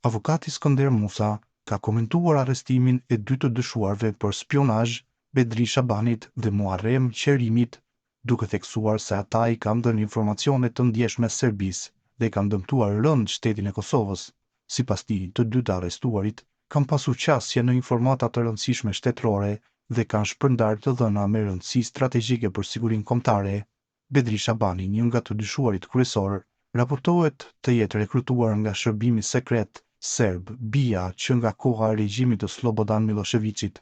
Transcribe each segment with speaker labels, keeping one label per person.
Speaker 1: Avokati Skënder Musa ka komentuar arrestimin e dy të dyshuarve për spionazh, Bedri Shabanit dhe Muharrem Qerimit, duke theksuar se ata i kanë dhënë informacione të ndjeshme Serbisë dhe kanë dëmtuar rënd shtetin e Kosovës. Sipas tij, të dy të arrestuarit kanë pasur qasje në informata të rëndësishme shtetërore dhe kanë shpërndarë të dhëna me rëndësi strategjike për sigurinë kombëtare. Bedri Shabani, një nga të dyshuarit kryesor, raportohet të jetë rekrutuar nga shërbimi sekret serb BIA që nga koha e regjimit të Slobodan Miloševićit.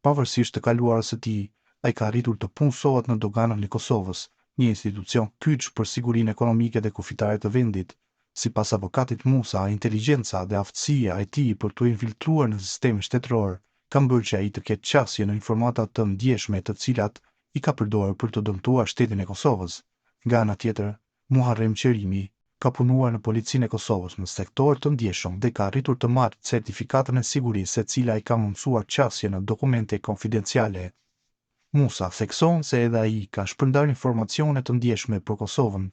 Speaker 1: Pavarësisht të kaluarës së tij, ai ka arritur të punësohet në doganën e Kosovës, një institucion kyç për sigurinë ekonomike dhe kufitare të vendit. Sipas avokatit Musa, inteligjenca dhe aftësia e tij për të infiltruar në sistemin shtetëror kanë bërë që ai të ketë qasje në informata të ndjeshme të cilat i ka përdorur për të dëmtuar shtetin e Kosovës. Nga ana tjetër, Muharrem Qerimi ka punuar në policinë e Kosovës në sektor të ndjeshëm dhe ka arritur të marrë certifikatën e sigurisë e cila i ka mundësuar qasje në dokumente konfidenciale. Musa thekson se edhe ai ka shpërndarë informacione të ndjeshme për Kosovën,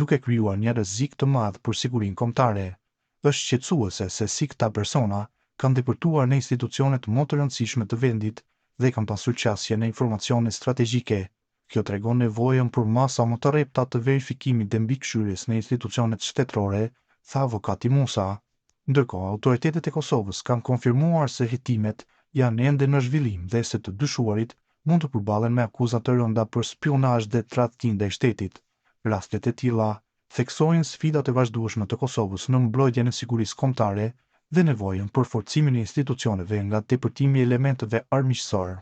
Speaker 1: duke krijuar një rrezik të madh për sigurinë kombëtare. Është shqetësuese se si këta persona kanë depërtuar në institucione të më të rëndësishme të vendit dhe kanë pasur qasje në informacione strategjike. Kjo tregon nevojën për masa më të rrepta të verifikimit dhe mbikëqyrjes në institucionet shtetërore, tha avokati Musa. Ndërkohë, autoritetet e Kosovës kanë konfirmuar se hetimet janë ende në zhvillim dhe se të dyshuarit mund të përballen me akuza të rënda për spionazh dhe tradhtim ndaj shtetit. Rastet e tilla theksojnë sfidat e vazhdueshme të Kosovës në mbrojtjen e sigurisë kombëtare dhe nevojën për forcimin e institucioneve nga tepërtimi i elementeve armiqësor.